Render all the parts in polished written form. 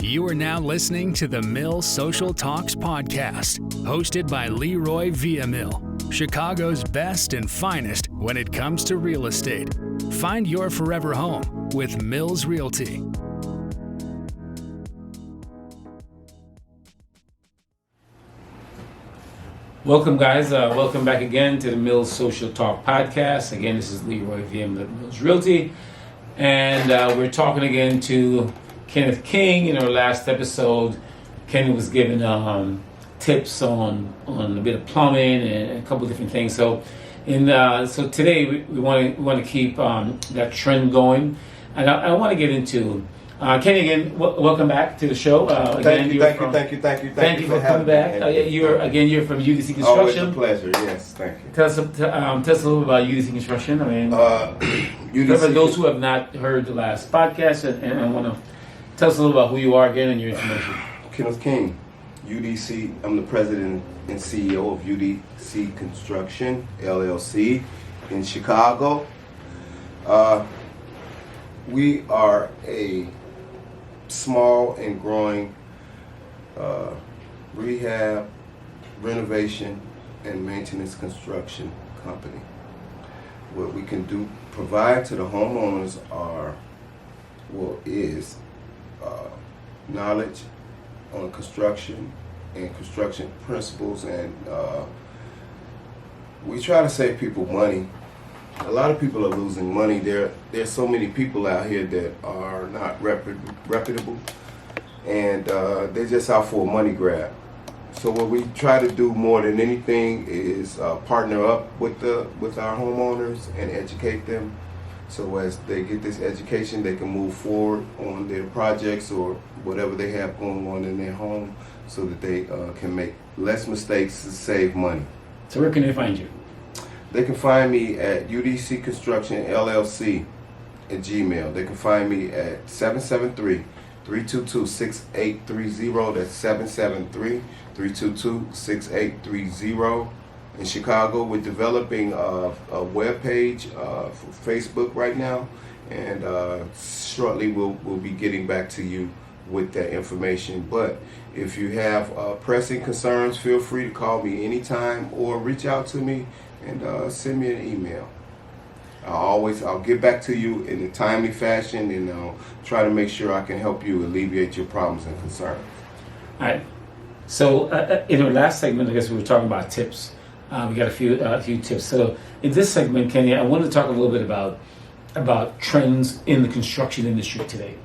You are now listening to the Mill Social Talks podcast, hosted by Leroy Villamil, Chicago's best and finest when it comes to real estate. Find your forever home with Mills Realty. Welcome, guys. Welcome back again to the Mills Social Talk podcast. Again, this is Leroy Villamil at Mills Realty. And we're talking again to Kennith King. In our last episode, Kenneth was giving tips on a bit of plumbing and a couple of different things. So today we want to keep that trend going. And I want to get into Kenny, again, welcome back to the show. Thank you for coming back. You're from UDC Construction. Always a pleasure. Yes, thank you. Tell us a little about UDC Construction. UDC, for those who have not heard the last podcast and want to tell us a little about who you are again and your information. Kennith King, UDC. I'm the president and CEO of UDC Construction LLC in Chicago. We are a small and growing rehab, renovation, and maintenance construction company. What we can provide to the homeowners is knowledge on construction and construction principles, and we try to save people money. A lot of people are losing money. There's so many people out here that are not reputable, and they're just out for a money grab. So what we try to do more than anything is partner up with our homeowners and educate them. So as they get this education, they can move forward on their projects or whatever they have going on in their home, so that they can make less mistakes to save money. So where can they find you? They can find me at UDC Construction LLC at Gmail. They can find me at 773-322-6830. That's 773-322-6830. In Chicago, we're developing a web page for Facebook right now, and shortly we'll be getting back to you with that information. But if you have pressing concerns, feel free to call me anytime or reach out to me and send me an email. I'll get back to you in a timely fashion, and I'll try to make sure I can help you alleviate your problems and concerns. All right. So in our last segment, I guess we were talking about tips. We got a few tips. So in this segment, Kenny, I want to talk a little bit about trends in the construction industry today.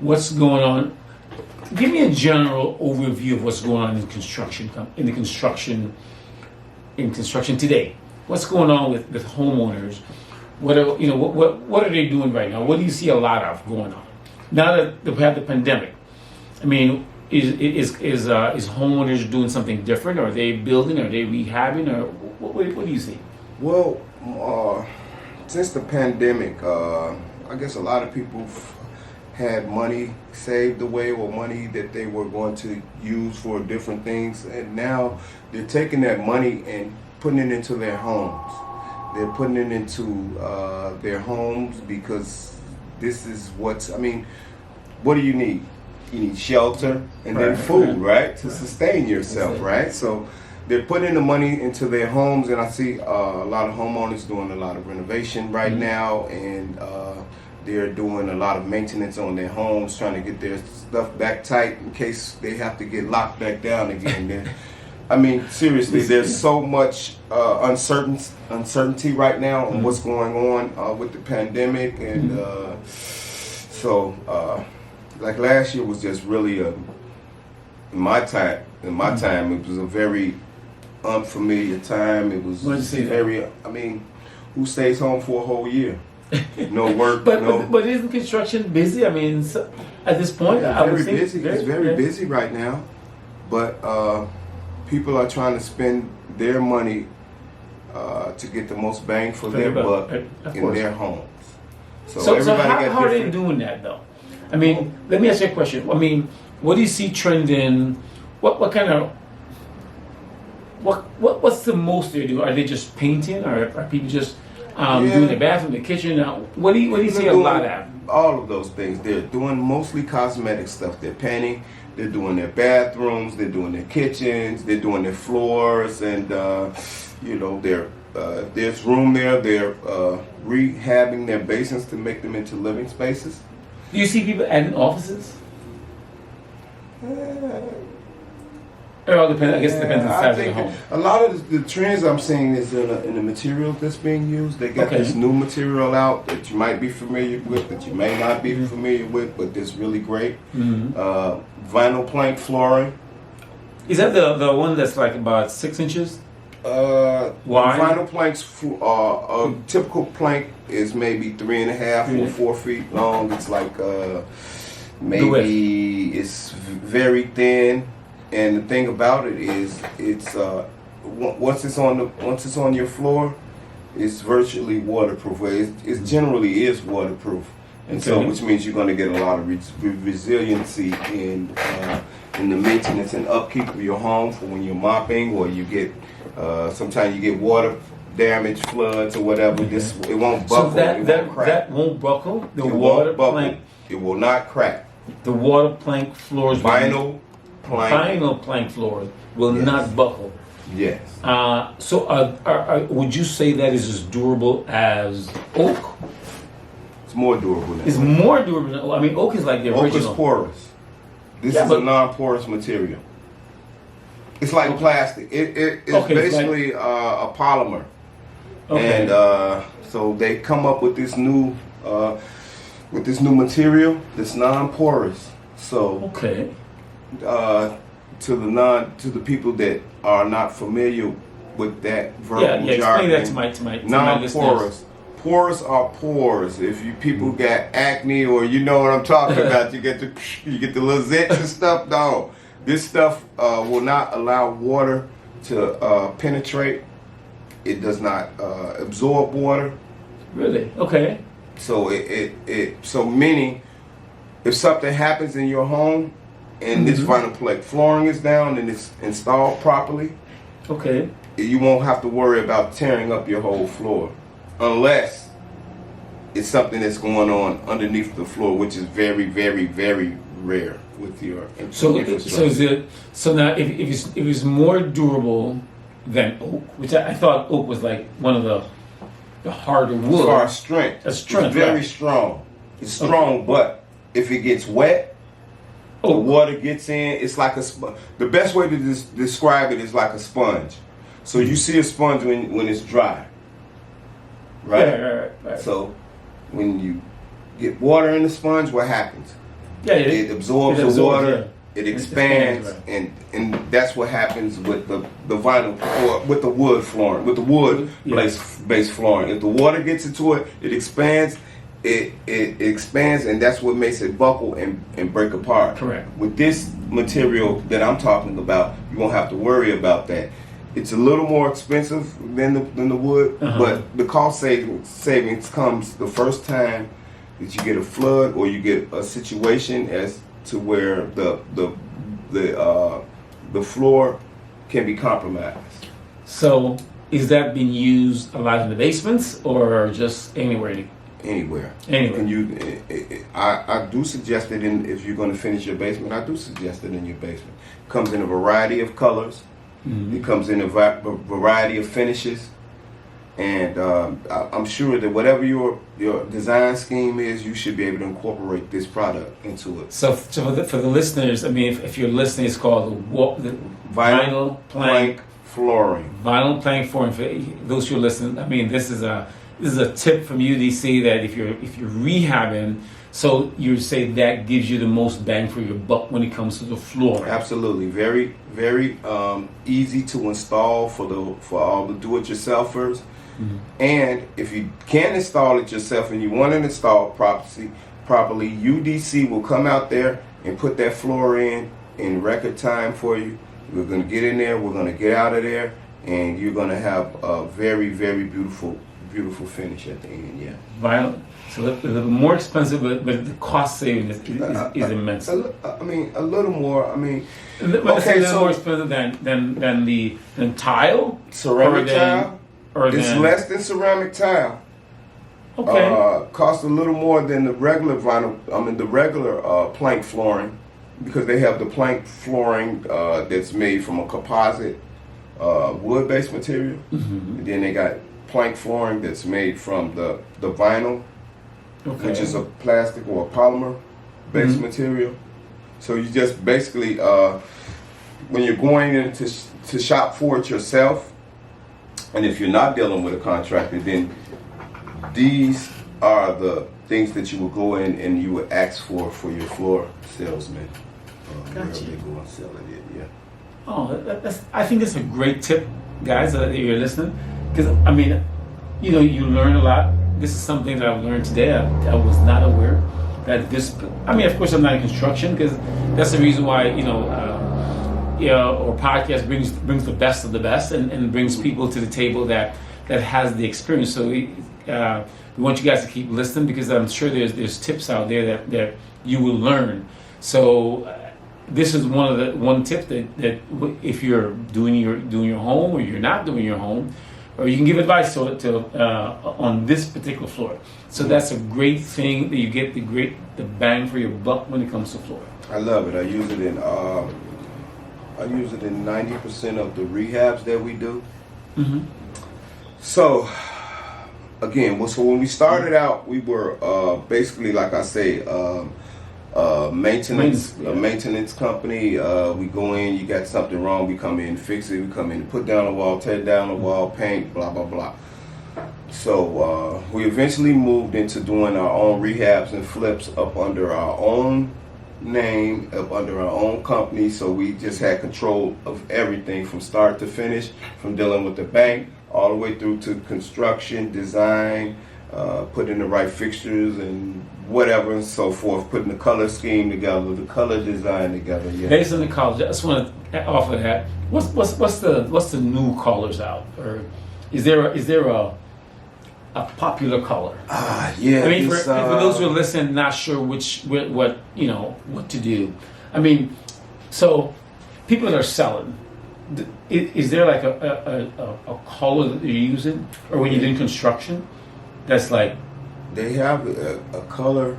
What's going on? Give me a general overview of what's going on in construction today. What's going on with homeowners? What are they doing right now? What do you see a lot of going on now that we have the pandemic? I mean, is homeowners doing something different? Are they building? Are they rehabbing? Or what do you see? Well, since the pandemic, I guess a lot of people had money saved away, or money that they were going to use for different things, and now they're taking that money and putting it into their homes. They're putting it into their homes because this is what do you need? You need shelter and then food, right? To sustain yourself, right? So they're putting the money into their homes, and I see a lot of homeowners doing a lot of renovation right now, and they're doing a lot of maintenance on their homes, trying to get their stuff back tight in case they have to get locked back down again. Seriously, there's so much uncertainty right now on what's going on with the pandemic, and like last year was just really in my time, it was a very unfamiliar time. It was very, who stays home for a whole year? No work. But isn't construction busy? At this point, it's very busy right now. But people are trying to spend their money to get the most bang for their buck in their homes. So how are they doing that though? Let me ask you a question. What do you see trending? What's the most they do? Are they just painting, or are people just doing the bathroom, the kitchen. What do you see a lot of? All of those things. They're doing mostly cosmetic stuff. They're painting. They're doing their bathrooms. They're doing their kitchens. They're doing their floors, and they're if there's room there, they're rehabbing their basements to make them into living spaces. Do you see people adding offices? It all depends. I guess it depends on the size of the home. A lot of the trends I'm seeing is in the material that's being used. They got this new material out that you might be familiar with, that you may not be familiar with, but it's really great. Vinyl plank flooring. Is that the one that's like about 6 inches? Wide? Vinyl planks, a typical plank is maybe 3.5 or 4 feet long. It's like maybe it's very thin. And the thing about it is, it's once it's on your floor, it's virtually waterproof. It generally is waterproof, and so which means you're going to get a lot of resiliency in the maintenance and upkeep of your home for when you're mopping, or you get sometimes you get water damage, floods, or whatever. It won't buckle. So that won't buckle. The water plank. It will not crack. The water plank floors. Vinyl plank floors will not buckle. Yes. So would you say that is as durable as oak? It's more durable than It's oak. more durable than oak. I mean, oak is like the original. Oak is porous. This is a non-porous material. It's like plastic. It's basically a polymer. Okay. And so they come up with this new material that's non-porous. So to the people that are not familiar with that verbal jargon, explain that to my non-porous. listeners. Pores are pores. If you people got acne, or you know what I'm talking about, you get the little zits and stuff. No, this stuff will not allow water to penetrate. It does not absorb water. Really? Okay. So so meaning, if something happens in your home and this vinyl plank flooring is down and it's installed properly, you won't have to worry about tearing up your whole floor, unless it's something that's going on underneath the floor, which is very, very, very rare with your infrastructure. So now if it's more durable than oak, which I thought oak was like one of the harder wood. As far as strength, it's very strong. It's strong, but if it gets wet, the water gets in. It's like the best way to describe it is like a sponge. So you see a sponge when it's dry, right? Right. So when you get water in the sponge, what happens? It absorbs the water. It expands, and that's what happens with the vinyl or with the wood flooring, with the wood base flooring. If the water gets into it, it expands. It expands, and that's what makes it buckle and break apart. Correct. With this material that I'm talking about, you won't have to worry about that. It's a little more expensive than the wood, but the cost savings comes the first time that you get a flood or you get a situation as to where the floor can be compromised. So is that being used a lot in the basements or just anywhere? Anywhere. Anywhere. I do suggest it if you're going to finish your basement. I do suggest it in your basement. It comes in a variety of colors. It comes in a variety of finishes. And I'm sure that whatever your design scheme is, you should be able to incorporate this product into it. So for the listeners, I mean, if you're listening, it's called the vinyl plank flooring. Vinyl plank flooring. For those who are listening, I mean, this is a tip from UDC that if you're rehabbing, so you say that gives you the most bang for your buck when it comes to the floor. Absolutely, very very easy to install for all the do-it-yourselfers. And if you can't install it yourself and you want it installed properly, UDC will come out there and put that floor in record time for you. We're going to get in there, we're going to get out of there, and you're going to have a very, very beautiful finish at the end. Yeah. Vinyl. So a little more expensive, but the cost saving is immense. A little more. More expensive than tile. Ceramic tile. It's less than ceramic tile. Okay. Costs a little more than the regular vinyl. The regular plank flooring, because they have the plank flooring that's made from a composite wood-based material. Mm-hmm. And then they got plank flooring that's made from the vinyl, which is a plastic or a polymer-based material. So you just basically, when you're going in to shop for it yourself, and if you're not dealing with a contractor, then these are the things that you will go in and you would ask for your floor salesman. Wherever they go and sell it, yeah. Oh, I think that's a great tip, guys, that you're listening. Because, you learn a lot. This is something that I've learned today. I was not aware that this, of course I'm not in construction, because that's the reason why, or podcast brings the best of the best and brings people to the table that has the experience. So we want you guys to keep listening, because I'm sure there's tips out there that you will learn. So this is one tip that if you're doing your home, or you're not doing your home, or you can give advice to on this particular floor. So that's a great thing that you get the bang for your buck when it comes to floor. I love it. I use it in 90% of the rehabs that we do. Mm-hmm. So again, so when we started out, we were basically, like I say, maintenance company. We go in, you got something wrong, we come in, fix it. We come in, put down the wall, tear down the wall, paint, blah blah blah. So we eventually moved into doing our own rehabs and flips up under our own name, up under our own company. So we just had control of everything from start to finish, from dealing with the bank all the way through to construction, design, putting the right fixtures and whatever and so forth, putting the color scheme together, the color design together. Yeah. Based on the colors, I just want to offer that. What's the new colors out, or is there a popular color? Yeah. For those who are listening, not sure what to do. So people that are selling, is there like a color that you're using, or when you're doing construction, that's like? They have a color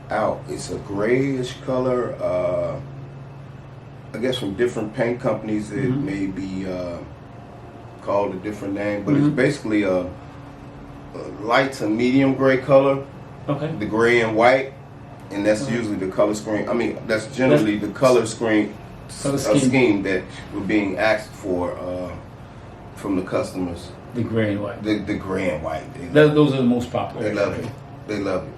out. It's a grayish color. I guess from different paint companies it may be called a different name, but it's basically a light to medium gray color. Okay. The gray and white, and that's usually the color scheme. That's generally the color scheme that we're being asked for from the customers. The gray and white. The gray and white. Those are the most popular. They love it. They love it.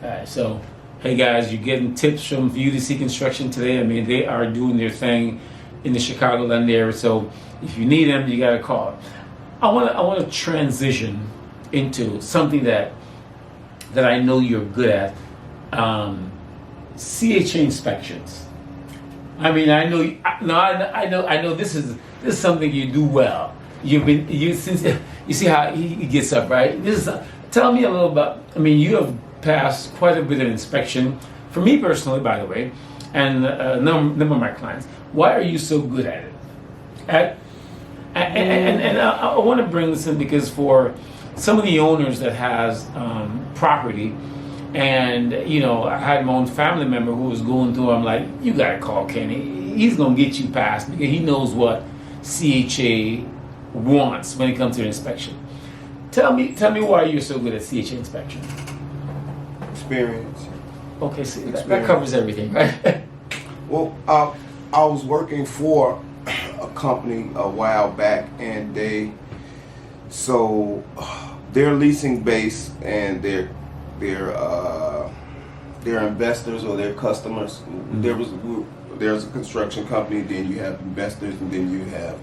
All right, so hey guys, you're getting tips from UDC Construction today. They are doing their thing in the Chicagoland area. So if you need them, you got to call. I want to transition into something that I know you're good at. CHA inspections. I know this is something you do well. You see how he gets up, right? Tell me a little about. You have passed quite a bit of inspection. For me personally, by the way, and a number of my clients. Why are you so good at it? And I want to bring this in because for some of the owners that has property, and I had my own family member who was going through. I'm like, you gotta call Kenny. He's gonna get you passed because he knows what CHA wants when it comes to inspection. Tell me why you're so good at CHA inspection. Experience. Okay, see, that covers everything, right? Well, I was working for a company a while back, and their leasing base and their investors or their customers. There's a construction company, then you have investors, and then you have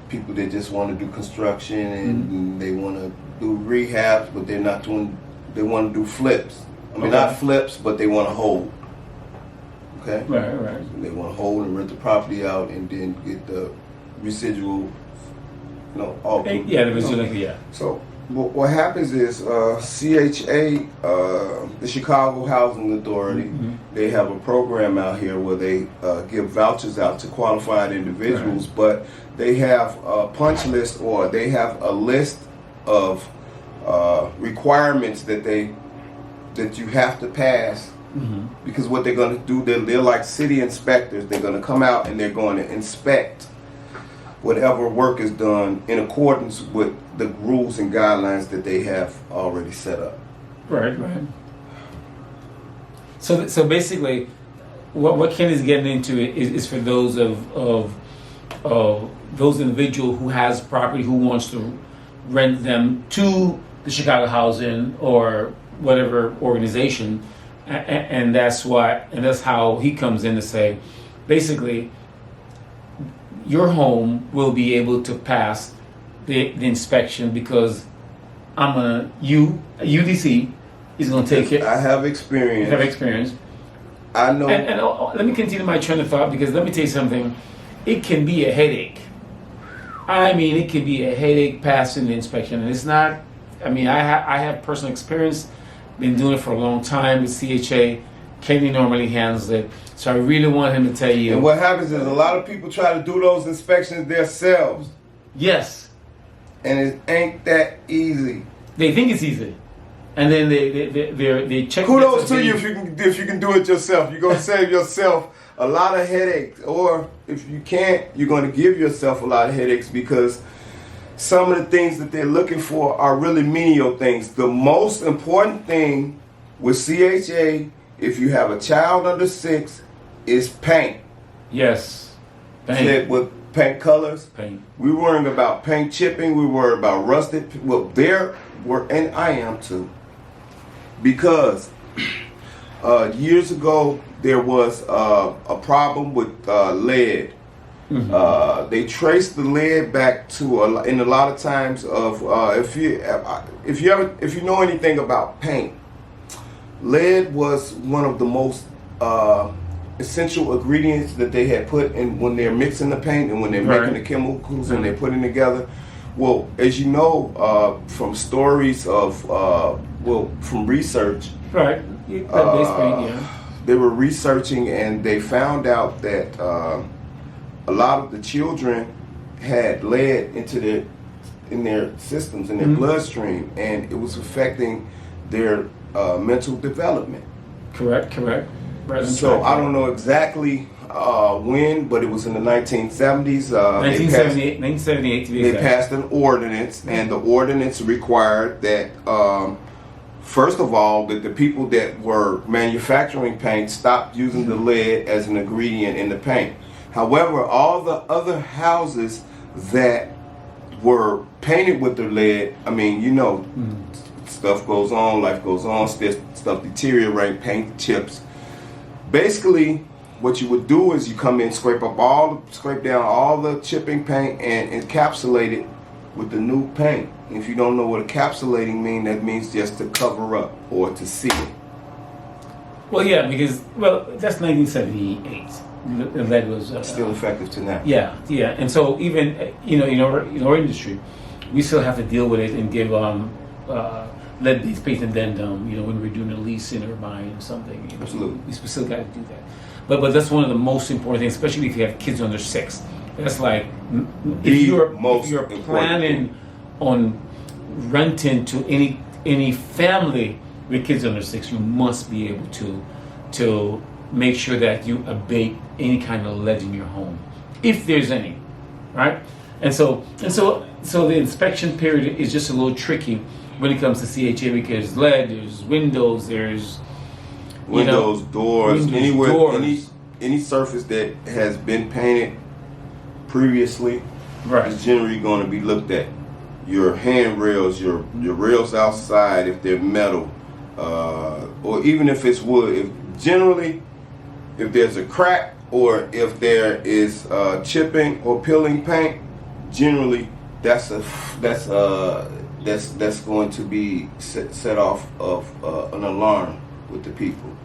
people that just want to do construction and they want to do rehabs, but they're not doing. They want to do flips. Not flips, but they want to hold. Okay. Right. They want to hold and rent the property out, and then get the residual. All. Yeah, the residual. Yeah. So what happens is CHA, the Chicago Housing Authority, they have a program out here where they give vouchers out to qualified individuals, but they have a punch list, or they have a list of requirements that you have to pass. Because what they're going to do, they're like city inspectors. They're going to come out and they're going to inspect whatever work is done in accordance with the rules and guidelines that they have already set up. Right. So basically, what Ken is getting into is for those of those individual who has property who wants to rent them to the Chicago Housing or whatever organization, and that's how he comes in to say, basically, your home will be able to pass the inspection because UDC is going to take it. I have experience. I know. And let me continue my train of thought, because let me tell you something. It can be a headache. I mean, it can be a headache passing the inspection, and it's not. I mean, I have personal experience. Been doing it for a long time with CHA. Kenny normally handles it, so I really want him to tell you. And what happens is a lot of people try to do those inspections themselves. Yes. And it ain't that easy. They think it's easy, and then they check. Kudos to you if you can do it yourself. You're gonna save yourself a lot of headaches, or if you can't, you're gonna give yourself a lot of headaches, because some of the things that they're looking for are really menial things. The most important thing with CHA, if you have a child under 6, is paint. Yes. Paint. With paint colors. Paint. We worrying about paint chipping. We worry about rusted. Well, and I am too. Because years ago, there was a problem with lead. They traced the lead back to in a lot of times of if you know anything about paint, lead was one of the most essential ingredients that they had put in when they're mixing the paint and when they're making the chemicals and they're putting together. Well, as you know from stories of from research, right? Base paint, yeah. They were researching and they found out that a lot of the children had lead in their systems, in their bloodstream, and it was affecting their mental development. Correct. Right. So I don't know exactly when, but it was in the 1970s. 1978 to be exact. They passed an ordinance, and the ordinance required that, first of all, that the people that were manufacturing paint stopped using the lead as an ingredient in the paint. However, all the other houses that were painted with the lead, I mean, you know, stuff goes on, life goes on, stuff deteriorates, paint chips. Basically, what you would do is you come in, scrape down all the chipping paint and encapsulate it with the new paint. If you don't know what encapsulating means, that means just to cover up or to seal. Well, yeah, because that's 1978. The lead was still effective to now. Yeah, and so even in our industry, we still have to deal with it and give lead-based paint addendum. When we're doing a leasing or buying something. Absolutely, we still got to do that. But that's one of the most important things, especially if you have kids under 6. That's like if you're planning on renting to any family with kids under 6, you must be able to make sure that you abate any kind of lead in your home, if there's any, right? And so the inspection period is just a little tricky when it comes to CHA, because lead, there's windows, doors, any surface that has been painted previously is generally going to be looked at. Your handrails, your rails outside, if they're metal, or even if it's wood. If there's a crack or if there is chipping or peeling paint, generally that's going to be set off of an alarm with the people,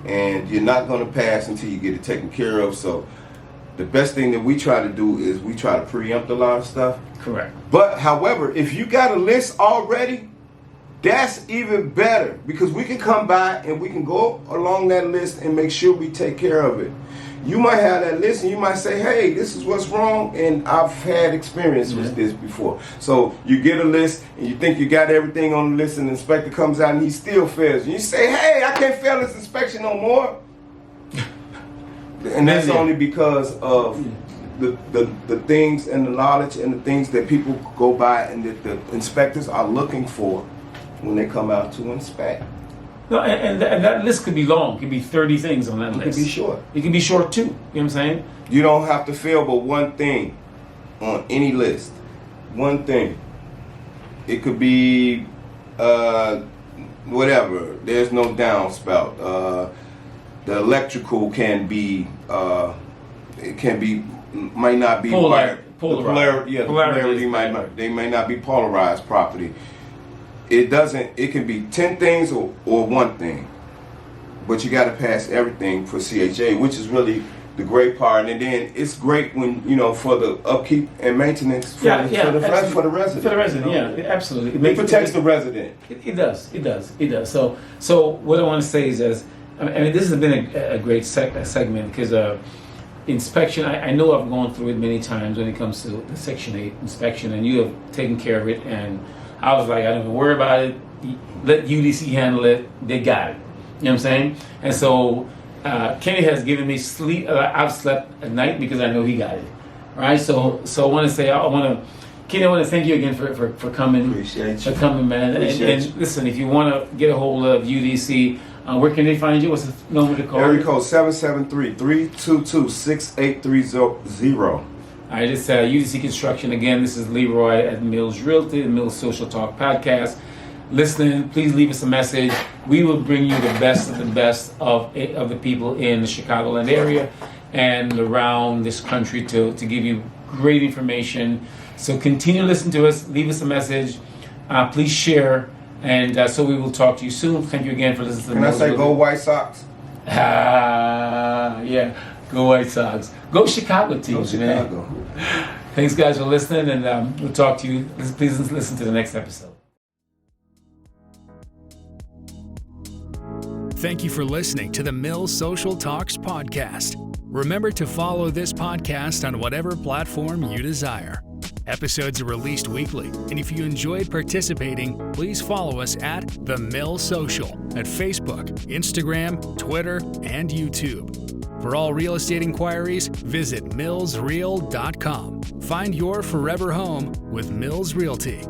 and you're not going to pass until you get it taken care of. So the best thing that we try to do is we try to preempt a lot of stuff. Correct. But however, if you got a list already, that's even better, because we can come by and we can go along that list and make sure we take care of it. you might have that list and you might say, hey, this is what's wrong, and I've had experience with this before. So you get a list and you think you got everything on the list, and the inspector comes out and he still fails. And you say, hey, I can't fail this inspection no more. And that's only because of the things and the knowledge and the things that people go by and that the inspectors are looking for when they come out to inspect. No, and that list could be long. It could be 30 things on that list. It can be short. It can be short too. You know what I'm saying? You don't have to fail but one thing on any list. One thing. It could be whatever. There's no downspout. The electrical can be might not be polarized. The polarity might not. They may not be polarized properly. It can be 10 things or one thing, but you got to pass everything for CHA, which is really the great part. And then it's great when for the upkeep and maintenance for the resident. For the resident, yeah, absolutely. It protects the resident. It does. So what I want to say is, this has been a great segment because inspection. I know I've gone through it many times when it comes to the Section 8 inspection, and you have taken care of it. And I was like, I don't even worry about it. Let UDC handle it. They got it. You know what I'm saying? And so Kenny has given me sleep. I've slept at night because I know he got it. Right? So I want to say, Kenny, I want to thank you again for coming. Appreciate you. For coming, man. And listen, if you want to get a hold of UDC, where can they find you? What's the number to call? Area code 773-322-6830. All right, it's UDC Construction. Again, this is Leroy at Mills Realty, the Mills Social Talk Podcast. Listening, please leave us a message. We will bring you the best of the best of the people in the Chicagoland area and around this country to give you great information. So continue to listen to us. Leave us a message. Please share. And so we will talk to you soon. Thank you again for listening to the Mills Can I say Realty. go White Sox? Yeah. Go White Sox. Go Chicago teams, man. Thanks, guys, for listening, and we'll talk to you. Please listen to the next episode. Thank you for listening to the Mills Social Talks podcast. Remember to follow this podcast on whatever platform you desire. Episodes are released weekly, and if you enjoyed participating, please follow us at The Mill Social at Facebook, Instagram, Twitter, and YouTube. For all real estate inquiries, visit millsreal.com. Find your forever home with Mills Realty.